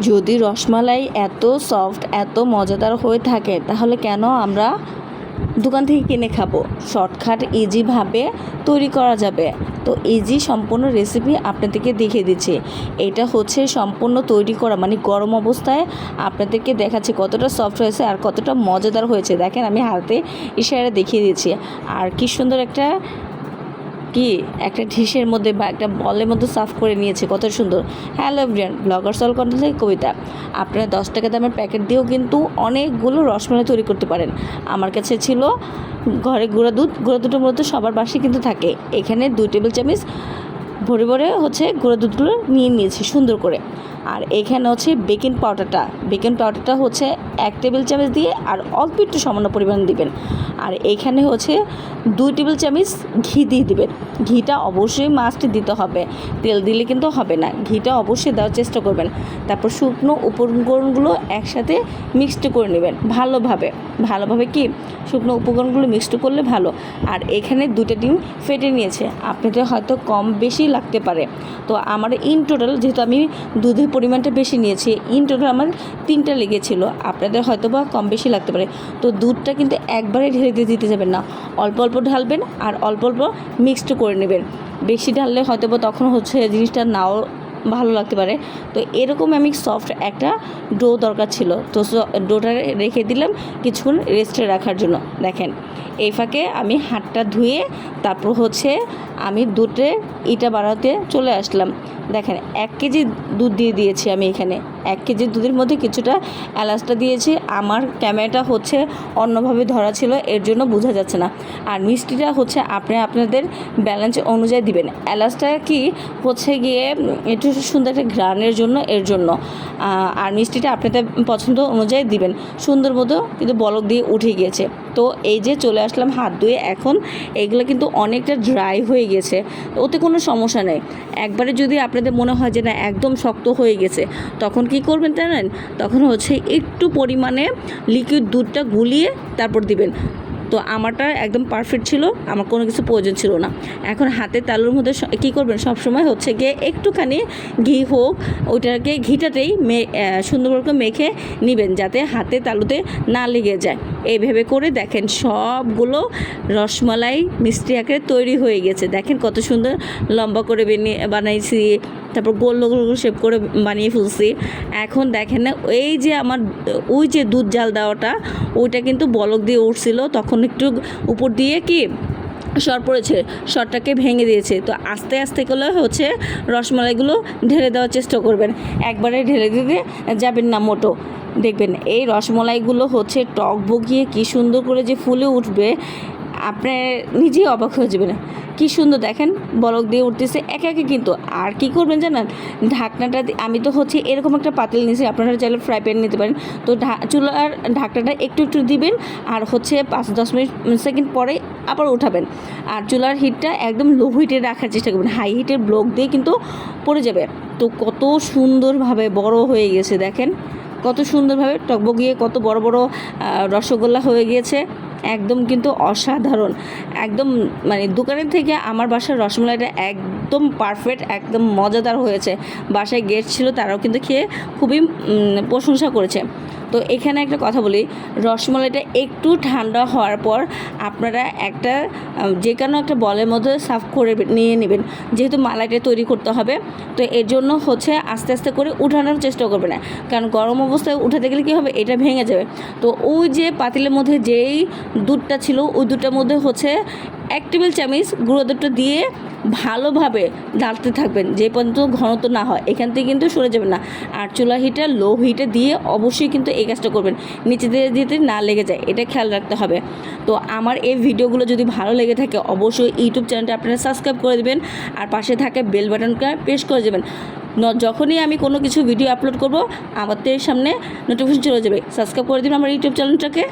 যদি রসমালাই এত সফট এত মজাদার হয়ে থাকে তাহলে কেন আমরা দোকান থেকে কিনে খাবো? শর্টকাট ইজিভাবে তৈরি করা যাবে। তো ইজি সম্পূর্ণ রেসিপি আপনাদেরকে দেখিয়ে দিচ্ছি। এটা হচ্ছে সম্পূর্ণ তৈরি করা, মানে গরম অবস্থায় আপনাদেরকে দেখাচ্ছি কতটা সফট হয়েছে আর কতটা মজাদার হয়েছে। দেখেন আমি হাতে ইশারা দেখিয়ে দিচ্ছি। আর কি সুন্দর একটা ডিশের মধ্যে বা একটা বলের মধ্যে সার্ভ করে নিয়েছে, কত সুন্দর। হ্যালো এভরিওয়ান, ব্লগার সল কন্টেন্ট থেকে কবিতা। আপনারা 10 টাকা দামের প্যাকেট দিয়েও কিন্তু অনেকগুলো রসমালাই তৈরি করতে পারেন। আমার কাছে ছিল ঘরে গুঁড়া দুধের মধ্যে সবার বাসায় কিন্তু থাকে। এখানে 2 টেবিল চামচ ভরে ভরে গুঁড়া দুধগুলো নিয়ে নিয়েছি সুন্দর করে। আর এখানে হচ্ছে বেকিং পাউডারটা হচ্ছে 1 টেবিল চামচ দিয়ে আর অল্প একটু সামান্য পরিমাণ দিবেন। আর এখানে হচ্ছে 2 টেবিল চামচ ঘি দিয়ে দিবেন। ঘিটা অবশ্যই মাস্ট দিতে হবে, তেল দিলে কিন্তু হবে না, ঘিটা অবশ্যই দেওয়ার চেষ্টা করবেন। তারপর শুকনো উপকরণগুলো একসাথে মিক্সড করে নেবেন ভালোভাবে। কি শুকনো উপকরণগুলো মিক্সড করলে ভালো। আর এখানে 2টা ডিম ফেটে নিয়েছে, আপনাদের হয়তো কম বেশি লাগতে পারে। তো আমার ইন টোটাল, যেহেতু আমি দুধের পরিমাণটা বেশি নিয়েছি, ইন টোটাল আমার 3টা লেগেছিল, আপনাদের হয়তো বা কম বেশি লাগতে পারে। তো দুধটা কিন্তু একবারে ঢেলে দিতে যাবেন না, অল্প অল্প ঢালবেন আর অল্প অল্প মিক্সড করে নেবেন। বেশি ঢাললে হয়তো বা তখন জিনিসটা নাও ভালো লাগতে পারে। তো এরকম আমি সফট একটা ডো দরকার ছিল, তো ডোটা রেখে দিলাম কিছুক্ষণ রেস্টে রাখার জন্য। দেখেন এই ফাঁকে আমি হাতটা ধুয়ে তারপর আমি দুধের ইটা বানাতে চলে আসলাম। দেখেন 1 কেজি দুধ দিয়ে দিয়েছি আমি এখানে। 1 কেজি দুধের মধ্যে কিছুটা এলাচটা দিয়েছি। আমার ক্যামেরাটা অন্যভাবে ধরা ছিল, এর জন্য বোঝা যাচ্ছে না। আর মিষ্টিটা আপনাদের ব্যালেন্স অনুযায়ী দিবেন। এলাচটা গিয়ে একটু সুন্দর একটা ঘ্রাণের জন্য, এর জন্য। আর মিষ্টিটা আপনাদের পছন্দ অনুযায়ী দিবেন। সুন্দর মতো কিন্তু বলক দিয়ে উঠে গিয়েছে। তো এই যে চলে আসলাম হাত ধুয়ে, এখন এইগুলো কিন্তু অনেকটা ড্রাই হয়ে গেছে, ওতে কোনো সমস্যা নেই। একবারে যদি আপনাদের মনে হয় যে না একদম শক্ত হয়ে গেছে, তখন কি করবেন জানেন? তখন একটু পরিমাণে লিকুইড দুধটা গুলিয়ে তারপর দিবেন। তো আমারটা একদম পারফেক্ট ছিল, আমার কোনো কিছু প্রয়োজন ছিল না। এখন হাতের তালুর মধ্যে কী করবেন, সবসময় গিয়ে একটুখানি ঘি হোক, ওইটাকে ঘিটাতেই সুন্দর করে মেখে নেবেন, যাতে হাতে তালুতে না লেগে যায়। এইভাবে করে দেখেন সবগুলো রসমালাই মিষ্টি আকারে তৈরি হয়ে গেছে। দেখেন কত সুন্দর লম্বা করে বানাইছি, তারপর গোল শেপ করে বানিয়ে ফেলছি। এখন দেখেন না, এই যে আমার ওই যে দুধ জাল দেওয়াটা, ওইটা কিন্তু বলক দিয়ে উঠছিল, তখন একটু উপর দিয়ে সর পড়েছে, সরটাকে ভেঙে দিয়েছে। তো আস্তে আস্তে করে রসমালাইগুলো ঢেলে দেওয়ার চেষ্টা করবেন, একবারে ঢেলে দিতে যাবেন না মোটো। দেখবেন এই রসমালাইগুলো টক বগিয়ে কী সুন্দর করে যে ফুলে উঠবে, আপনি নিজেই অবাক হয়ে যাবেন। কী সুন্দর দেখেন বলক দিয়ে উঠতেছে একে একে। কিন্তু আর কি করবেন জানেন, ঢাকনাটা আমি তো এরকম একটা পাতিল নিয়েছি, আপনারা চাইলে ফ্রাই প্যান নিতে পারেন। তো চুলার ঢাকনাটা একটু দিবেন, আর 5-10 সেকেন্ড পরে আবার উঠাবেন। আর চুলার হিটটা একদম লো হিটে রাখার চেষ্টা করবেন, হাই হিটের ব্লক দিয়ে কিন্তু পড়ে যাবে। তো কত সুন্দরভাবে বড় হয়ে গেছে, দেখেন কত সুন্দরভাবে টকবগিয়ে কত বড় বড় রসগোল্লা হয়ে গিয়েছে। একদম কিন্তু অসাধারণ, একদম মানে দোকানের থেকে আমার বাসার রসমালাইটা একদম পারফেক্ট, একদম মজাদার হয়েছে। বাসায় গেস্ট ছিল, তারাও কিন্তু খেয়ে খুবই প্রশংসা করেছে। তো এখানে একটা কথা বলি, রসমালাইটা একটু ঠান্ডা হওয়ার পর আপনারা যে কোনো একটা বলের মধ্যে সার্ভ করে নিয়ে নেবেন, যেহেতু মালাইটা তৈরি করতে হবে। তো এর জন্য আস্তে আস্তে করে উঠানোর চেষ্টা করবে না, কারণ গরম অবস্থায় উঠাতে গেলে কী হবে, এটা ভেঙে যাবে। তো ওই যে পাতিলের মধ্যে যেই দুধটা ছিল, ওই দুধটার মধ্যে 1 টেবিল চামচ গুঁড়ো দুধটা দিয়ে ভালোভাবে ডালতে থাকবেন, যে পর্যন্ত ঘনত্ব না হয়, এখান থেকে কিন্তু সরে যাবেন না। আর চুলা হিটটা লো হিটে দিয়ে অবশ্যই কিন্তু এই কাজটা করবেন, নিচে দিয়ে দিতে না লেগে যায়, এটা খেয়াল রাখতে হবে। তো আমার এই ভিডিওগুলো যদি ভালো লেগে থাকে, অবশ্যই ইউটিউব চ্যানেলটা আপনারা সাবস্ক্রাইব করে দেবেন, আর পাশে থাকা বেল বাটনটা প্রেস করে দেবেন। যখনই আমি কোনো কিছু ভিডিও আপলোড করব, আমাদের সামনে নোটিফিকেশন চলে যাবে। সাবস্ক্রাইব করে দিন আমার ইউটিউব চ্যানেলটাকে।